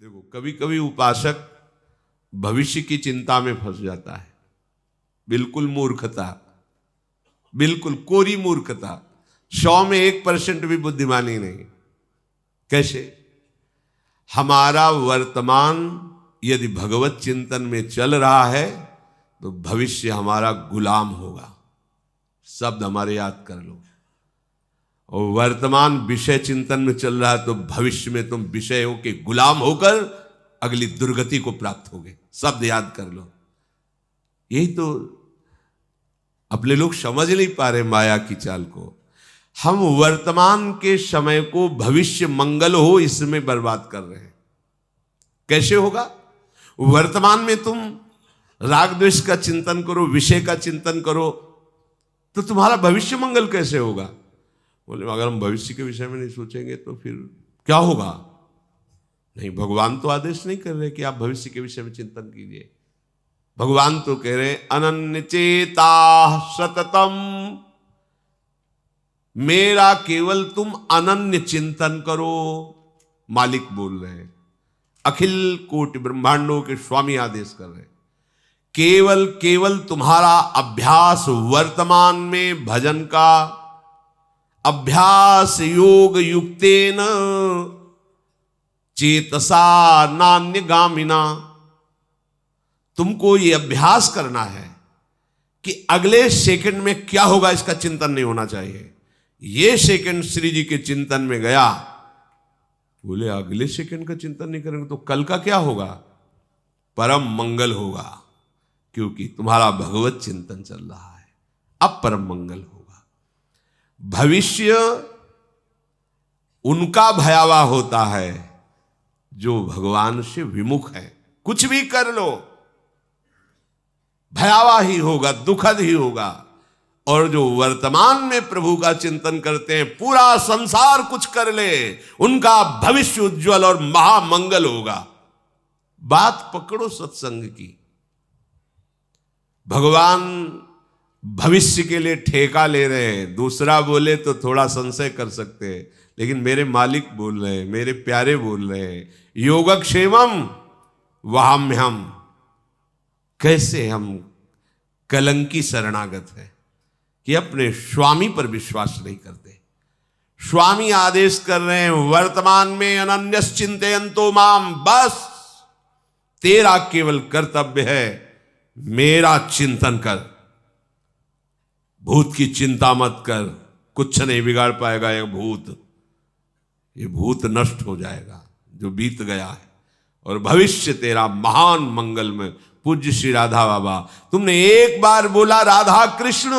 देखो, कभी कभी उपासक भविष्य की चिंता में फंस जाता है। बिल्कुल मूर्खता, बिल्कुल कोरी मूर्खता। 100 में 1% भी बुद्धिमानी नहीं। कैसे? हमारा वर्तमान यदि भगवत चिंतन में चल रहा है तो भविष्य हमारा गुलाम होगा। शब्द हमारे याद कर लो। और वर्तमान विषय चिंतन में चल रहा है तो भविष्य में तुम विषयों के गुलाम होकर अगली दुर्गति को प्राप्त होगे। शब्द याद कर लो। यही तो अपने लोग समझ नहीं पा रहे माया की चाल को। हम वर्तमान के समय को भविष्य मंगल हो इसमें बर्बाद कर रहे हैं। कैसे होगा? वर्तमान में तुम राग द्वेष का चिंतन करो, विषय का चिंतन करो, तो तुम्हारा भविष्य मंगल कैसे होगा? बोले अगर हम भविष्य के विषय में नहीं सोचेंगे तो फिर क्या होगा? नहीं, भगवान तो आदेश नहीं कर रहे कि आप भविष्य के विषय में चिंतन कीजिए। भगवान तो कह रहे अनन्य चेता सततम, मेरा केवल तुम अनन्य चिंतन करो। मालिक बोल रहे हैं, अखिल कोटि ब्रह्मांडों के स्वामी आदेश कर रहे हैं। केवल केवल तुम्हारा अभ्यास वर्तमान में भजन का अभ्यास योग युक्तेन चेतसा नान्य गामिना। तुमको ये अभ्यास करना है कि अगले सेकंड में क्या होगा इसका चिंतन नहीं होना चाहिए। ये सेकंड श्री जी के चिंतन में गया, बोले अगले सेकंड का चिंतन नहीं करेंगे तो कल का क्या होगा? परम मंगल होगा, क्योंकि तुम्हारा भगवत चिंतन चल रहा है। अब परम मंगल होगा। भविष्य उनका भयावह होता है जो भगवान से विमुख है। कुछ भी कर लो भयावह ही होगा, दुखद ही होगा। और जो वर्तमान में प्रभु का चिंतन करते हैं, पूरा संसार कुछ कर ले, उनका भविष्य उज्जवल और महामंगल होगा। बात पकड़ो सत्संग की। भगवान भविष्य के लिए ठेका ले रहे हैं। दूसरा बोले तो थोड़ा संशय कर सकते हैं, लेकिन मेरे मालिक बोल रहे हैं, मेरे प्यारे बोल रहे हैं, योगक्षेमम वहाम्यहम। कैसे हम कलंकी शरणागत है कि अपने स्वामी पर विश्वास नहीं करते। स्वामी आदेश कर रहे हैं वर्तमान में अनन्यस चिंतयन्तो माम, बस तेरा केवल कर्तव्य है मेरा चिंतन कर। भूत की चिंता मत कर, कुछ नहीं बिगाड़ पाएगा ये भूत। ये भूत नष्ट हो जाएगा जो बीत गया है, और भविष्य तेरा महान मंगल में। पूज्य श्री राधा बाबा, तुमने एक बार बोला राधा कृष्ण,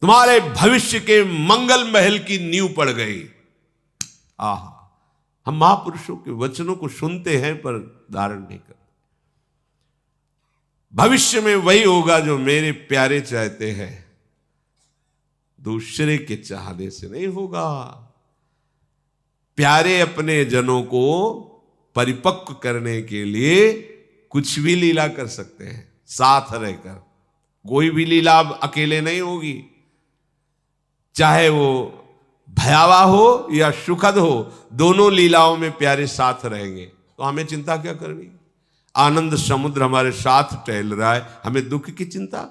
तुम्हारे भविष्य के मंगल महल की नींव पड़ गई। आहा, हम महापुरुषों के वचनों को सुनते हैं पर धारण नहीं करते। भविष्य में वही होगा जो मेरे प्यारे चाहते हैं, दूसरे के चाहने से नहीं होगा। प्यारे अपने जनों को परिपक्व करने के लिए कुछ भी लीला कर सकते हैं साथ रहकर। कोई भी लीला अब अकेले नहीं होगी, चाहे वो भयावह हो या सुखद हो, दोनों लीलाओं में प्यारे साथ रहेंगे। तो हमें चिंता क्या करनी? आनंद समुद्र हमारे साथ टहल रहा है, हमें दुख की चिंता?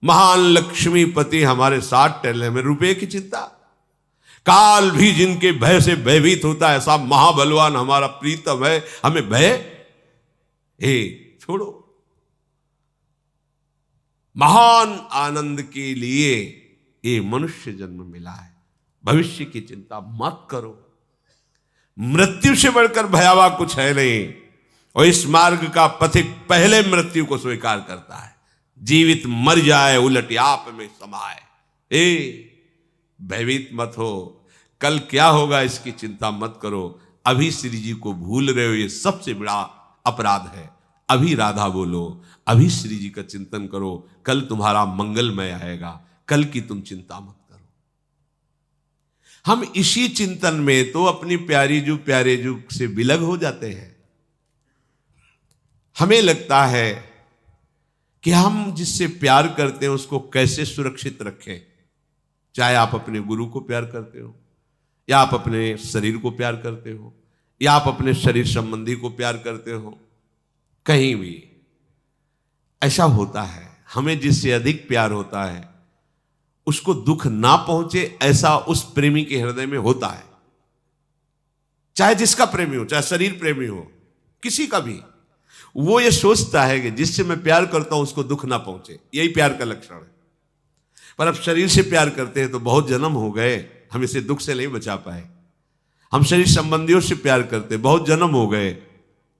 महान लक्ष्मीपति हमारे साथ टहल रहे, हमें रुपए की चिंता? काल भी जिनके भय से भयभीत होता है, ऐसा महाबलवान हमारा प्रीतम है, हमें भय छोड़ो। महान आनंद के लिए ये मनुष्य जन्म मिला है। भविष्य की चिंता मत करो। मृत्यु से बढ़कर भयावह कुछ है नहीं, और इस मार्ग का पथिक पहले मृत्यु को स्वीकार करता है। जीवित मर जाए उलट आप में समाए। भयभीत मत हो, कल क्या होगा इसकी चिंता मत करो। अभी श्री जी को भूल रहे हो, ये सबसे बड़ा अपराध है। अभी राधा बोलो, अभी श्री जी का चिंतन करो, कल तुम्हारा मंगलमय आएगा। कल की तुम चिंता मत करो। हम इसी चिंतन में तो अपनी प्यारी जू प्यारे जू से विलग हो जाते हैं। हमें लगता है कि हम जिससे प्यार करते हैं उसको कैसे सुरक्षित रखें। चाहे आप अपने गुरु को प्यार करते हो, या आप अपने शरीर को प्यार करते हो, या आप अपने शरीर संबंधी को प्यार करते हो, कहीं भी ऐसा होता है, हमें जिससे अधिक प्यार होता है उसको दुख ना पहुंचे, ऐसा उस प्रेमी के हृदय में होता है। चाहे जिसका प्रेमी हो, चाहे शरीर प्रेमी हो, किसी का भी, वो ये सोचता है कि जिससे मैं प्यार करता हूं उसको दुख ना पहुंचे। यही प्यार का लक्षण है। पर अब शरीर से प्यार करते हैं तो बहुत जन्म हो गए, हम इसे दुख से नहीं बचा पाए। हम शरीर संबंधियों से प्यार करते, बहुत जन्म हो गए,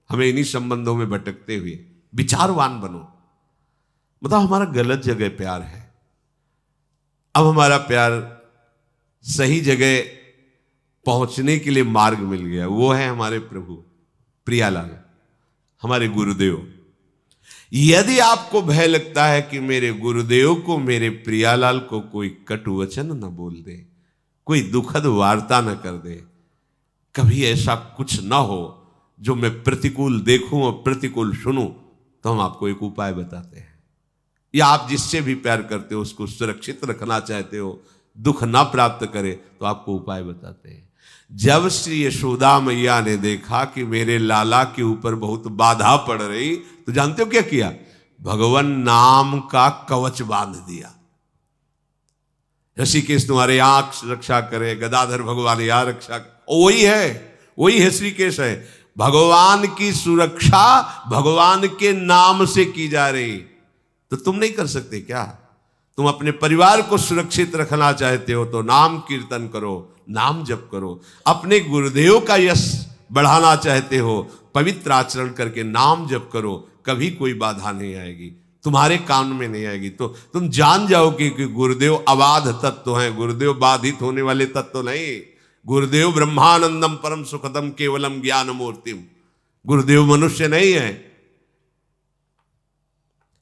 हमें इन्हीं संबंधों में भटकते हुए। विचारवान बनो, मतलब हमारा गलत जगह प्यार है। अब हमारा प्यार सही जगह पहुंचने के लिए मार्ग मिल गया, वो है हमारे प्रभु प्रियालाल, हमारे गुरुदेव। यदि आपको भय लगता है कि मेरे गुरुदेव को, मेरे प्रियालाल को कोई कटु वचन न बोल दे, कोई दुखद वार्ता न कर दे, कभी ऐसा कुछ ना हो जो मैं प्रतिकूल देखूं और प्रतिकूल सुनूं, तो हम आपको एक उपाय बताते हैं। या आप जिससे भी प्यार करते हो उसको सुरक्षित रखना चाहते हो, दुख ना प्राप्त करे, तो आपको उपाय बताते हैं। जब श्री यशोदा मैया ने देखा कि मेरे लाला के ऊपर बहुत बाधा पड़ रही, तो जानते हो क्या किया? भगवान नाम का कवच बांध दिया। ऋषिकेश तुम्हारे आंख रक्षा करे, गदाधर भगवान यहाँ रक्षा करे। वही है ऋषिकेश है। भगवान की सुरक्षा भगवान के नाम से की जा रही, तो तुम नहीं कर सकते क्या? तुम अपने परिवार को सुरक्षित रखना चाहते हो तो नाम कीर्तन करो, नाम जप करो। अपने गुरुदेव का यश बढ़ाना चाहते हो, पवित्र आचरण करके नाम जप करो, कभी कोई बाधा नहीं आएगी, तुम्हारे कान में नहीं आएगी। तो तुम जान जाओगे कि गुरुदेव अबाध तत्व हैं, गुरुदेव बाधित होने वाले तत्व नहीं। गुरुदेव ब्रह्मानंदम परम सुखदम केवलम ज्ञान मूर्तिम, गुरुदेव मनुष्य नहीं है।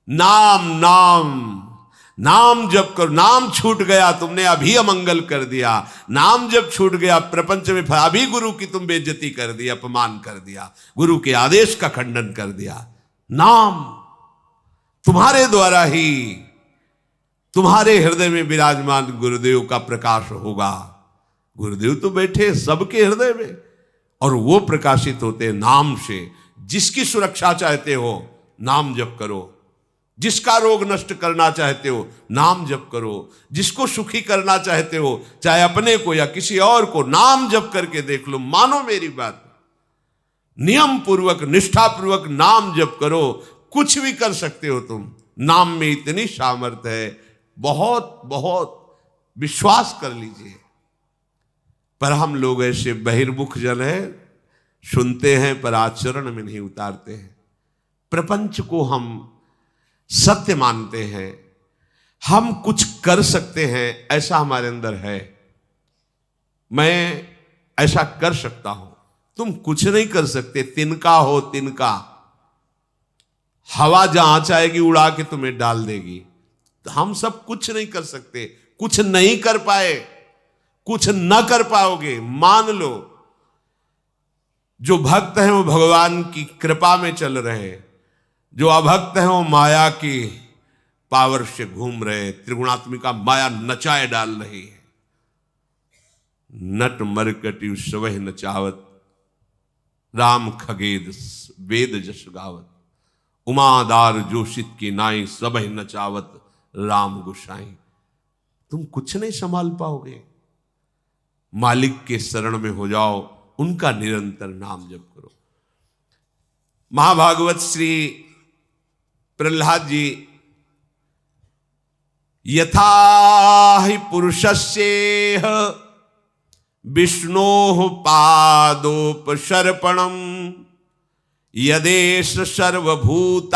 नाम नाम नाम जप करो। नाम छूट गया, तुमने अभी अमंगल कर दिया। नाम जब छूट गया प्रपंच में, अभी गुरु की तुम बेइज्जती कर दी, अपमान कर दिया, गुरु के आदेश का खंडन कर दिया। नाम तुम्हारे द्वारा ही तुम्हारे हृदय में विराजमान गुरुदेव का प्रकाश होगा। गुरुदेव तो बैठे सबके हृदय में, और वो प्रकाशित होते नाम से। जिसकी सुरक्षा चाहते हो, नाम जप करो। जिसका रोग नष्ट करना चाहते हो, नाम जप करो। जिसको सुखी करना चाहते हो, चाहे अपने को या किसी और को, नाम जप करके देख लो। मानो मेरी बात, नियम पूर्वक, निष्ठा पूर्वक नाम जप करो। कुछ भी कर सकते हो तुम। नाम में इतनी सामर्थ्य है, बहुत बहुत विश्वास कर लीजिए। पर हम लोग ऐसे बहिर्मुख जन हैं, सुनते हैं पर आचरण में नहीं उतारते हैं। प्रपंच को हम सत्य मानते हैं, हम कुछ कर सकते हैं, ऐसा हमारे अंदर है। मैं ऐसा कर सकता हूं, तुम कुछ नहीं कर सकते। तिनका हो तिनका, हवा जहां चाहेगी उड़ा के तुम्हें डाल देगी। तो हम सब कुछ नहीं कर सकते, कुछ नहीं कर पाए, कुछ न कर पाओगे, मान लो। जो भक्त हैं वो भगवान की कृपा में चल रहे हैं, जो अभक्त हैं वो माया की पावर से घूम रहे। त्रिगुणात्मिका माया नचाए डाल रही है। नट मरकटी स्वह नचावत, राम खगेद वेद जस गावत। उमादार जोशित की नाई सबह नचावत, राम गुसाई। तुम कुछ नहीं संभाल पाओगे। मालिक के शरण में हो जाओ, उनका निरंतर नाम जप करो। महाभागवत श्री प्रहलाद जी, यथा हि पुरुषस्येह विष्णोः पादोपसर्पणम् यदेष सर्वभूतानां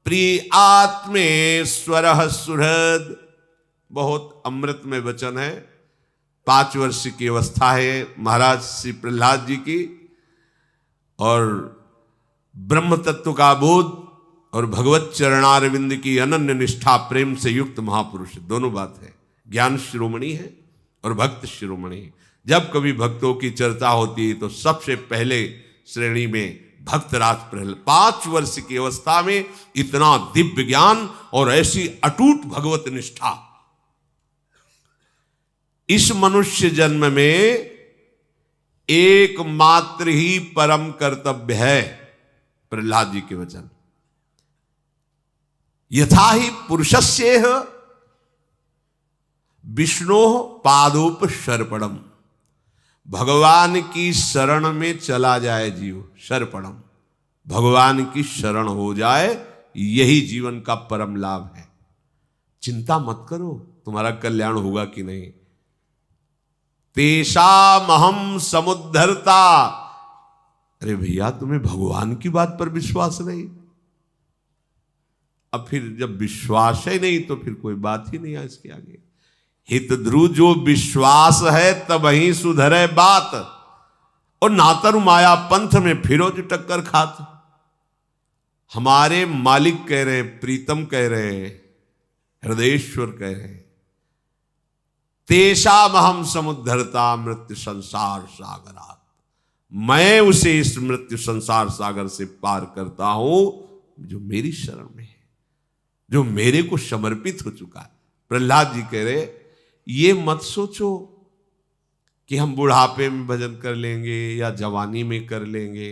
प्रिय आत्मेश्वरः सुहृद। बहुत अमृत में वचन है। 5 वर्ष की अवस्था है महाराज श्री प्रहलाद जी की, और ब्रह्म तत्व का बोध और भगवत चरणारविंद की अनन्य निष्ठा प्रेम से युक्त महापुरुष, दोनों बात है। ज्ञान शिरोमणि है और भक्त शिरोमणि है। जब कभी भक्तों की चर्चा होती है तो सबसे पहले श्रेणी में भक्तराज प्रहलाद। 5 वर्ष की अवस्था में इतना दिव्य ज्ञान और ऐसी अटूट भगवत निष्ठा। इस मनुष्य जन्म में एकमात्र ही परम कर्तव्य है। प्रहलाद जी के वचन, यथा ही पुरुषस्येह विष्णो पादोपसर्पणम, भगवान की शरण में चला जाए जीव, सर्पणम, भगवान की शरण हो जाए, यही जीवन का परम लाभ है। चिंता मत करो तुम्हारा कल्याण होगा कि नहीं। तेषामहं समुद्धरता, अरे भैया तुम्हें भगवान की बात पर विश्वास नहीं, अब फिर जब विश्वास है नहीं तो फिर कोई बात ही नहीं है इसके आगे। हित ध्रुव जो विश्वास है तब ही सुधरे बात, और नातर माया पंथ में फिरो जो टक्कर खात। हमारे मालिक कह रहे, प्रीतम कह रहे, हृदयेश्वर कह रहे, तेषामहं समुद्धरता मृत्यु संसार सागरात, मैं उसे इस मृत्यु संसार सागर से पार करता हूं जो मेरी शरण में है, जो मेरे को समर्पित हो चुका है। प्रहलाद जी कह रहे, ये मत सोचो कि हम बुढ़ापे में भजन कर लेंगे या जवानी में कर लेंगे।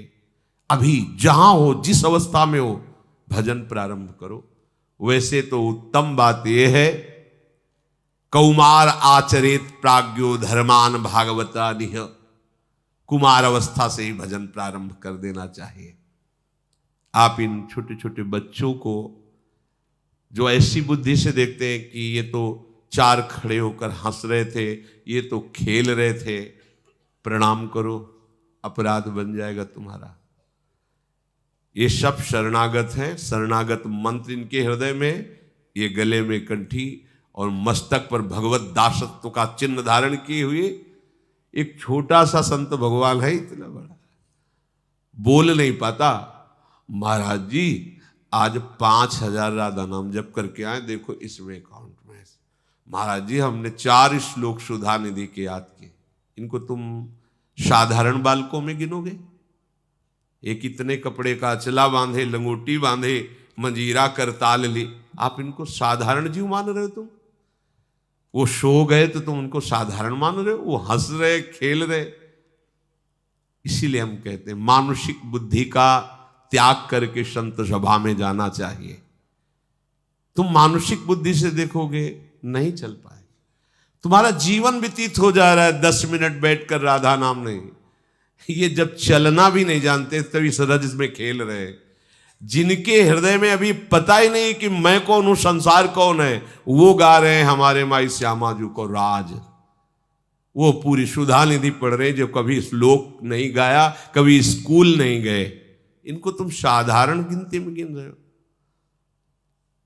अभी जहां हो, जिस अवस्था में हो, भजन प्रारंभ करो। वैसे तो उत्तम बात यह है, कौमार आचरित प्राज्ञो धर्मान भागवता निह, कुमार अवस्था से ही भजन प्रारंभ कर देना चाहिए। आप इन छोटे छोटे बच्चों को जो ऐसी बुद्धि से देखते हैं कि ये तो चार खड़े होकर हंस रहे थे, ये तो खेल रहे थे, प्रणाम करो, अपराध बन जाएगा तुम्हारा। ये सब शरणागत हैं, शरणागत मंत्र इनके हृदय में, ये गले में कंठी और मस्तक पर भगवत दासत्व का चिन्ह धारण किए हुए एक छोटा सा संत भगवान है, इतना बड़ा बोल नहीं पाता। महाराज जी आज 5,000 राधा नाम जप करके आए, देखो इसमें अकाउंट में। महाराज जी हमने 4 श्लोक सुधा निधि के याद किए, इनको तुम साधारण बालकों में गिनोगे? एक इतने कपड़े का अचला बांधे, लंगोटी बांधे, मंजीरा करताल ले, आप इनको साधारण जीव मान रहे हो? तुम वो सो गए तो तुम उनको साधारण मान रहे हो? वो हंस रहे, खेल रहे। इसीलिए हम कहते हैं मानुषिक बुद्धि का त्याग करके संत सभा में जाना चाहिए। तुम मानुषिक बुद्धि से देखोगे नहीं चल पाए। तुम्हारा जीवन व्यतीत हो जा रहा है 10 मिनट बैठकर राधा नाम नहीं, ये जब चलना भी नहीं जानते तभी सरज में खेल रहे। जिनके हृदय में अभी पता ही नहीं कि मैं कौन हूं, संसार कौन है, वो गा रहे हैं हमारे माई श्यामा जी को राज। वो पूरी सुधा निधि पढ़ रहे जो कभी श्लोक नहीं गाया, कभी स्कूल नहीं गए। इनको तुम साधारण गिनती में गिन रहे हो।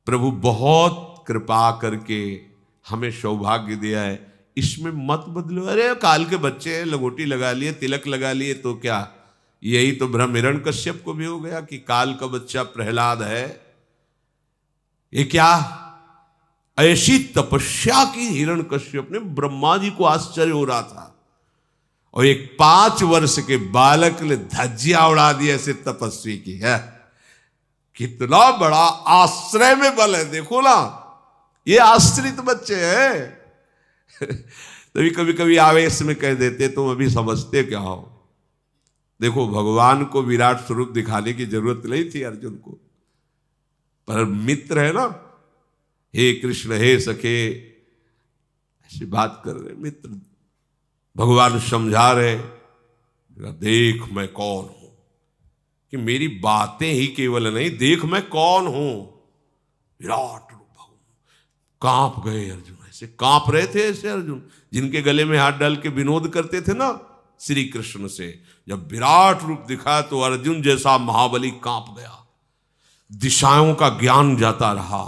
प्रभु बहुत कृपा करके हमें सौभाग्य दिया है, इसमें मत बदलो। अरे काल के बच्चे हैं, लंगोटी लगा लिए, तिलक लगा लिए तो क्या? यही तो भ्रम हिरण्यकश्यप को भी हो गया कि काल का बच्चा प्रहलाद है। ये क्या ऐसी तपस्या की हिरण्यकश्यप ने, ब्रह्मा जी को आश्चर्य हो रहा था, और एक 5 वर्ष के बालक ने धज्जियां उड़ा दी ऐसे तपस्वी की है। कितना बड़ा आश्रय में बल है, देखो ना, ये आश्रित बच्चे हैं। तभी कभी कभी आवेश में कह देते तुम अभी समझते क्या हो। देखो भगवान को विराट स्वरूप दिखाने की जरूरत नहीं थी अर्जुन को, पर मित्र है ना, हे कृष्ण हे सखे, ऐसी बात कर रहे मित्र। भगवान समझा रहे, देख मैं कौन हूं, कि मेरी बातें ही केवल नहीं, देख मैं कौन हूं। विराट रूप कांप गए अर्जुन, ऐसे कांप रहे थे ऐसे अर्जुन जिनके गले में हाथ डाल के विनोद करते थे ना श्री कृष्ण से। जब विराट रूप दिखा तो अर्जुन जैसा महाबली कांप गया, दिशाओं का ज्ञान जाता रहा,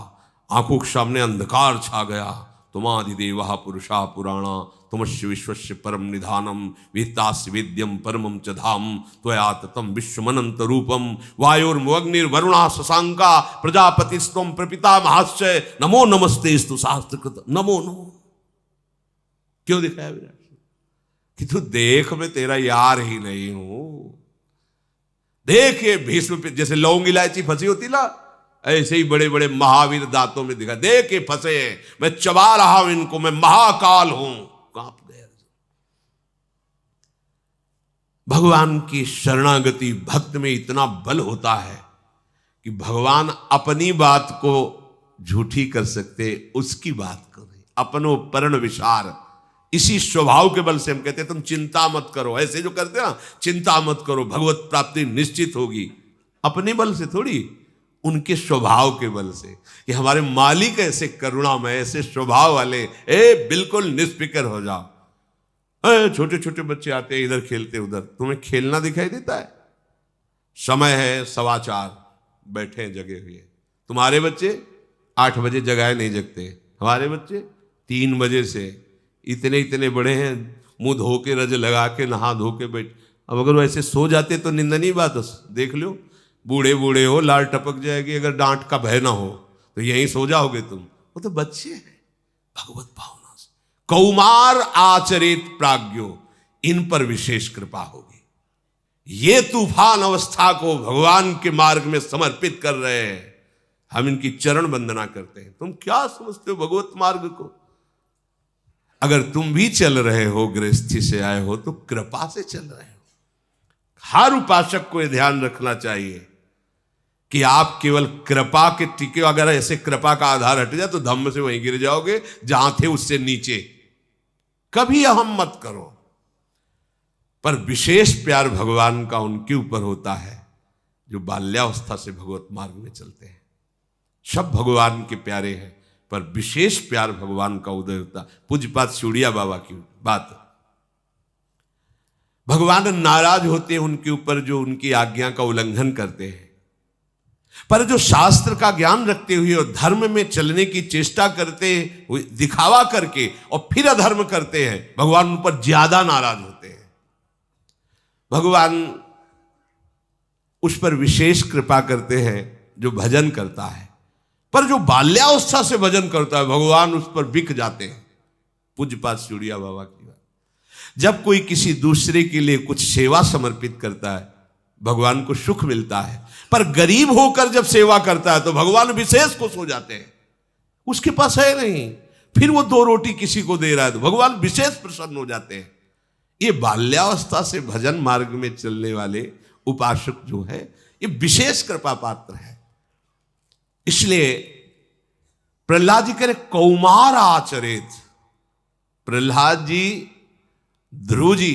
आंखों के सामने अंधकार छा गया। तुमादिदेवः पुरुषा पुराणा तुमस्य विश्वस्य परम निधानम वित्तास्य विद्यम परमं च धाम त्वया ततं विश्वमनंत रूपम वायुर्वग्निर्वरुणा शशांका प्रजापतिस्त्वं प्रपितामहश्च नमो नमस्तेस्तु शास्त्रकृत नमो नमो। क्यों दिखाया विराट कि तू देख मैं तेरा यार ही नहीं हूं। देख ये भीष्म पे जैसे लौंग इलायची फंसी होती ना, ऐसे ही बड़े बड़े महावीर दांतों में दिखा, देख ये फंसे हैं, मैं चबा रहा हूं इनको, मैं महाकाल हूं। कांप गए। भगवान की शरणागति भक्त में इतना बल होता है कि भगवान अपनी बात को झूठी कर सकते, उसकी बात को नहीं। अपनो परण विचार, इसी स्वभाव के बल से हम कहते हैं तुम चिंता मत करो। ऐसे जो करते हैं ना, चिंता मत करो भगवत प्राप्ति निश्चित होगी, अपने बल से थोड़ी, उनके स्वभाव के बल से कि हमारे मालिक ऐसे करुणामय, ऐसे स्वभाव वाले, बिल्कुल निष्फिक्र हो जाओ। छोटे छोटे बच्चे आते हैं इधर खेलते उधर, तुम्हें खेलना दिखाई देता है? समय है 4:15, बैठे हैं जगे हुए। तुम्हारे बच्चे 8 बजे जगाए नहीं जगते, हमारे बच्चे 3 बजे से इतने इतने बड़े हैं, मुंह धो के रज लगा के नहा धो के बैठ। अब अगर वो ऐसे सो जाते तो निंदनीय बात है, देख लो बूढ़े बूढ़े हो, लाल टपक जाएगी, अगर डांट का भय ना हो तो यहीं सो जाओगे तुम। वो तो बच्चे हैं भगवत भावना से। कौमार आचरित प्राज्ञो, इन पर विशेष कृपा होगी। ये तूफान अवस्था को भगवान के मार्ग में समर्पित कर रहे हैं, हम इनकी चरण वंदना करते हैं। तुम क्या समझते हो भगवत मार्ग को? अगर तुम भी चल रहे हो, गृहस्थी से आए हो, तो कृपा से चल रहे हो। हर उपासक को यह ध्यान रखना चाहिए कि आप केवल कृपा के टिके, अगर ऐसे कृपा का आधार हट जाए तो धम्म से वहीं गिर जाओगे जहां थे उससे नीचे। कभी अहम मत करो। पर विशेष प्यार भगवान का उनके ऊपर होता है जो बाल्यावस्था से भगवत मार्ग में चलते हैं। सब भगवान के प्यारे हैं, पर विशेष प्यार भगवान का उदय होता। पूज्यपाद चूड़िया बाबा की बात, भगवान नाराज होते हैं उनके ऊपर जो उनकी आज्ञा का उल्लंघन करते हैं, पर जो शास्त्र का ज्ञान रखते हुए और धर्म में चलने की चेष्टा करते हुए, दिखावा करके और फिर अधर्म करते हैं, भगवान उन पर ज्यादा नाराज होते हैं। भगवान उस पर विशेष कृपा करते हैं जो भजन करता है, पर जो बाल्यावस्था से भजन करता है भगवान उस पर बिक जाते हैं। पूज्यपाद चूड़िया बाबा की बात। जब कोई किसी दूसरे के लिए कुछ सेवा समर्पित करता है भगवान को सुख मिलता है, पर गरीब होकर जब सेवा करता है तो भगवान विशेष खुश हो जाते हैं। उसके पास है नहीं, फिर वो 2 रोटी किसी को दे रहा है तो भगवान विशेष प्रसन्न हो जाते हैं। ये बाल्यावस्था से भजन मार्ग में चलने वाले उपासक जो है ये विशेष कृपा पात्र है। इसलिए प्रहलाद जी कह रहे कौमार आचरित। प्रहलाद जी, ध्रुव जी,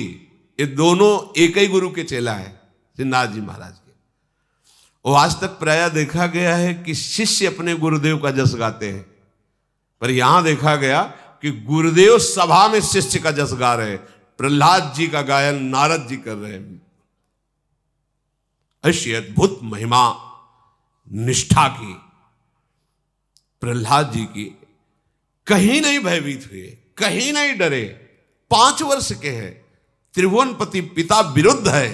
ये दोनों एक ही गुरु के चेला है, श्रीनाथ जी महाराज के। और आज तक प्रायः देखा गया है कि शिष्य अपने गुरुदेव का जस गाते हैं, पर यहां देखा गया कि गुरुदेव सभा में शिष्य का जस गा रहे हैं। प्रहलाद जी का गायन नारद जी कर रहे हैं। ऐसी अद्भुत महिमा निष्ठा की प्रहलाद जी की, कहीं नहीं भयभीत हुए, कहीं नहीं डरे। 5 वर्ष के हैं, त्रिभुवनपति पिता विरुद्ध है,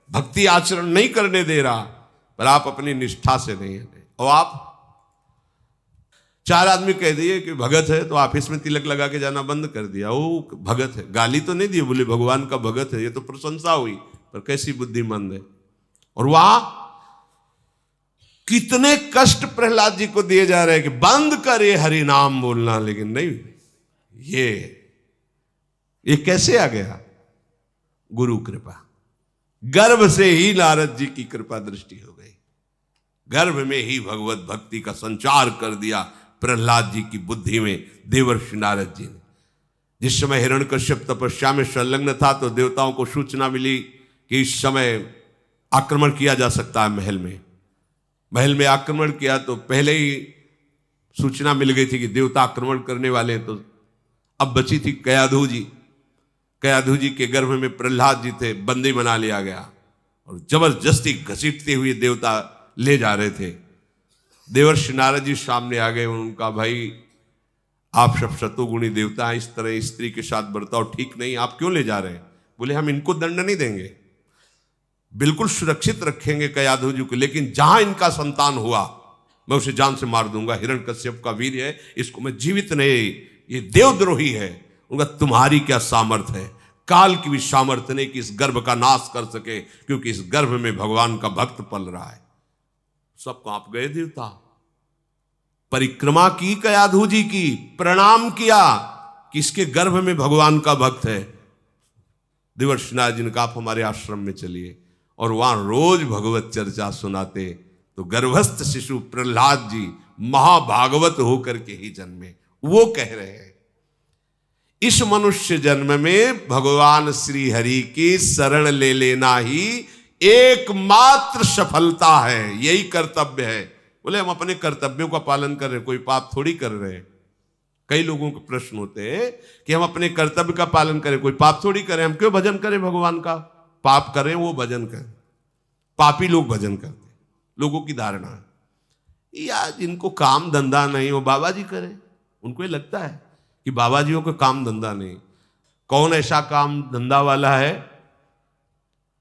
भक्ति आचरण नहीं करने दे रहा, पर आप अपनी निष्ठा से नहीं हटे। और आप 4 आदमी कह दिए कि भगत है तो ऑफिस में तिलक लगा के जाना बंद कर दिया, वो भगत है। गाली तो नहीं दी, बोले भगवान का भगत है, ये तो प्रशंसा हुई, पर कैसी बुद्धिमंद है। और वहां कितने कष्ट प्रहलाद जी को दिए जा रहे हैं कि बंद करे हरि नाम बोलना, लेकिन नहीं। ये कैसे आ गया? गुरु कृपा। गर्भ से ही नारद जी की कृपा दृष्टि हो गई, गर्भ में ही भगवत भक्ति का संचार कर दिया प्रहलाद जी की बुद्धि में देवर्षि नारद जी ने। जिस समय हिरण्यकश्यप तपस्या में संलग्न था तो देवताओं को सूचना मिली कि इस समय आक्रमण किया जा सकता है महल में आक्रमण किया तो पहले ही सूचना मिल गई थी कि देवता आक्रमण करने वाले हैं। तो अब बची थी कयाधु जी। कयाधु जी के गर्भ में प्रहलाद जी थे, बंदी बना लिया गया और जबरदस्ती घसीटते हुए देवता ले जा रहे थे। देवर्षि नारद जी सामने आ गए। उनका भाई आप सब शतुगुणी देवता हैं, इस तरह स्त्री के साथ बर्ताव ठीक नहीं, आप क्यों ले जा रहे हैं? बोले हम इनको दंड नहीं देंगे, बिल्कुल सुरक्षित रखेंगे कयाधु जी को, लेकिन जहां इनका संतान हुआ मैं उसे जान से मार दूंगा। हिरण्यकश्यप का वीर है, इसको मैं जीवित नहीं, ये देवद्रोही है। उनका तुम्हारी क्या सामर्थ्य है? काल की भी सामर्थ्य नहीं कि इस गर्भ का नाश कर सके, क्योंकि इस गर्भ में भगवान का भक्त पल रहा है। सब कांप गए देवता। परिक्रमा की कयाधु जी की, प्रणाम किया कि इसके गर्भ में भगवान का भक्त है। देवर्षिनाथ जी ने कहा आप हमारे आश्रम में चलिए, और वहां रोज भगवत चर्चा सुनाते। तो गर्भस्थ शिशु प्रहलाद जी महाभागवत होकर के ही जन्मे। वो कह रहे हैं इस मनुष्य जन्म में भगवान श्री हरि की शरण ले लेना ही एकमात्र सफलता है, यही कर्तव्य है। बोले हम अपने कर्तव्यों का पालन कर रहे हैं, कोई पाप थोड़ी कर रहे हैं। कई लोगों के प्रश्न होते हैं कि हम अपने कर्तव्य का पालन करें, कोई पाप थोड़ी करें, हम क्यों भजन करें भगवान का? पाप करें वो भजन करें, पापी लोग भजन करते। लोगों की धारणा है या जिनको काम धंधा नहीं वो बाबा जी करें, उनको ये लगता है कि बाबा जियों को काम धंधा नहीं। कौन ऐसा काम धंधा वाला है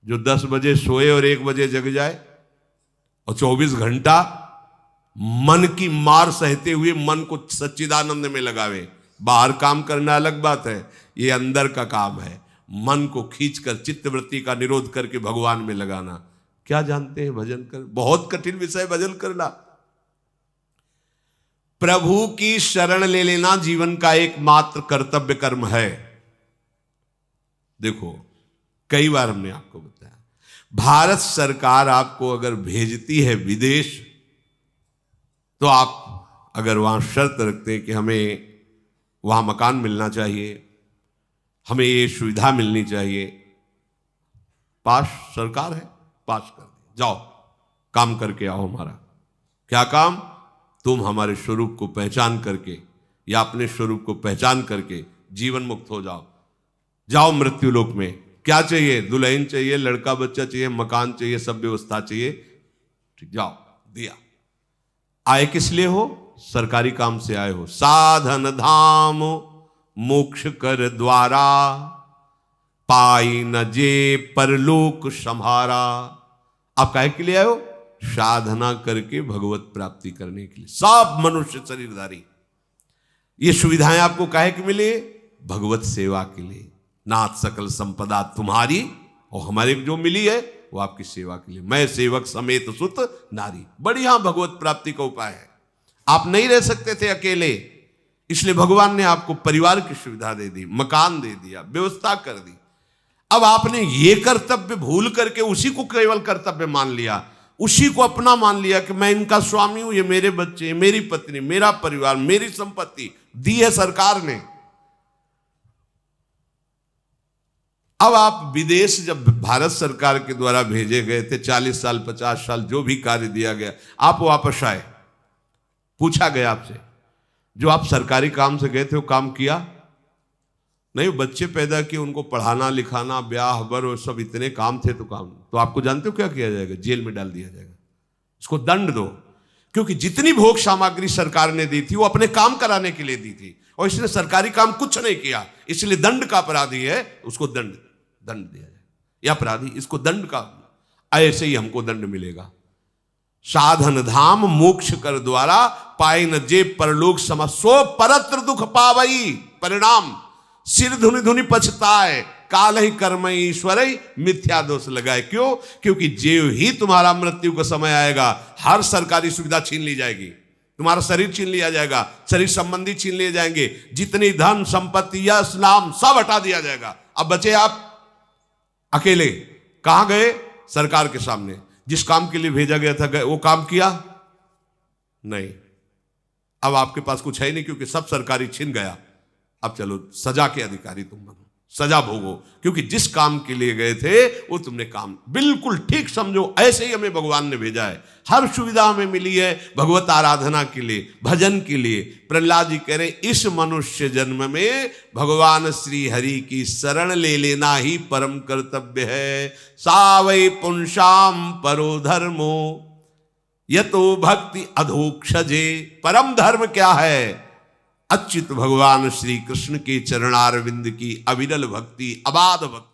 जो 10 बजे सोए और 1 बजे जग जाए और 24 घंटा मन की मार सहते हुए मन को सच्चिदानंद में लगावे? बाहर काम करना अलग बात है, ये अंदर का काम है, मन को खींचकर चित्तवृत्ति का निरोध करके भगवान में लगाना। क्या जानते हैं भजन कर? बहुत कठिन विषय भजन करना। प्रभु की शरण ले लेना जीवन का एकमात्र कर्तव्य कर्म है। देखो कई बार हमने आपको बताया, भारत सरकार आपको अगर भेजती है विदेश, तो आप अगर वहां शर्त रखते हैं कि हमें वहां मकान मिलना चाहिए, हमें ये सुविधा मिलनी चाहिए, पास सरकार है, पास कर दे, जाओ काम करके आओ हमारा। क्या काम? तुम हमारे स्वरूप को पहचान करके या अपने स्वरूप को पहचान करके जीवन मुक्त हो जाओ। जाओ मृत्यु लोक में। क्या चाहिए? दुल्हन चाहिए, लड़का बच्चा चाहिए, मकान चाहिए, सब व्यवस्था चाहिए, ठीक, जाओ, दिया। आए किस लिए हो? सरकारी काम से आए हो। साधन धाम मोक्ष कर द्वारा, पाई न जे परलोक संहारा। आप काहे के लिए आए हो? साधना करके भगवत प्राप्ति करने के लिए। सब मनुष्य शरीरधारी ये सुविधाएं आपको काहे के मिले? भगवत सेवा के लिए। नाथ सकल संपदा तुम्हारी, और हमारे जो मिली है वो आपकी सेवा के लिए। मैं सेवक समेत सुत नारी, बढ़िया भगवत प्राप्ति का उपाय है। आप नहीं रह सकते थे अकेले, इसलिए भगवान ने आपको परिवार की सुविधा दे दी, मकान दे दिया, व्यवस्था कर दी। अब आपने ये कर्तव्य भूल करके उसी को केवल कर्तव्य मान लिया, उसी को अपना मान लिया कि मैं इनका स्वामी हूं, ये मेरे बच्चे, मेरी पत्नी, मेरा परिवार, मेरी संपत्ति दी है सरकार ने। अब आप विदेश जब भारत सरकार के द्वारा भेजे गए थे, 40 साल 50 साल जो भी कार्य दिया गया, आप वापस आए, पूछा गया आपसे जो आप सरकारी काम से गए थे वो काम किया? नहीं, बच्चे पैदा किए, उनको पढ़ाना लिखाना, ब्याह बर वो सब इतने काम थे, तो काम। तो आपको जानते हो क्या किया जाएगा? जेल में डाल दिया जाएगा, इसको दंड दो। क्योंकि जितनी भोग सामग्री सरकार ने दी थी वो अपने काम कराने के लिए दी थी, और इसने सरकारी काम कुछ नहीं किया, इसलिए दंड का अपराधी है, उसको दंड दिया जाए। यह अपराधी, इसको दंड का, ऐसे ही हमको दंड मिलेगा। साधन धाम मोक्ष कर द्वारा, पाए न जे परलोक समसो परत्र दुख पावई। परिणाम सिर धुनि धुनि पछताए, काल ही कर्म ईश्वर मिथ्या दोष लगाए। क्यों? क्योंकि जो ही तुम्हारा मृत्यु का समय आएगा, हर सरकारी सुविधा छीन ली जाएगी, तुम्हारा शरीर छीन लिया जाएगा, शरीर संबंधी छीन लिए जाएंगे, जितनी धन संपत्ति यश नाम सब हटा दिया जाएगा। अब बचे आप अकेले। कहां गए? सरकार के सामने। जिस काम के लिए भेजा गया था गए, वो काम किया नहीं। अब आपके पास कुछ है नहीं, क्योंकि सब सरकारी छीन गया। अब चलो सजा के अधिकारी तुम बनो, सजा भोगो, क्योंकि जिस काम के लिए गए थे वो तुमने काम बिल्कुल ठीक समझो। ऐसे ही हमें भगवान ने भेजा है, हर सुविधा हमें मिली है भगवत आराधना के लिए, भजन के लिए। प्रहलाद जी कह रहे इस मनुष्य जन्म में भगवान श्री हरि की शरण ले लेना ही परम कर्तव्य है। सावै पुंसाम परो धर्मो यतो भक्ति अधोक्षजे। परम धर्म क्या है? अच्युत भगवान श्री कृष्ण के चरणारविंद की अविरल भक्ति, अबाध भक्ति।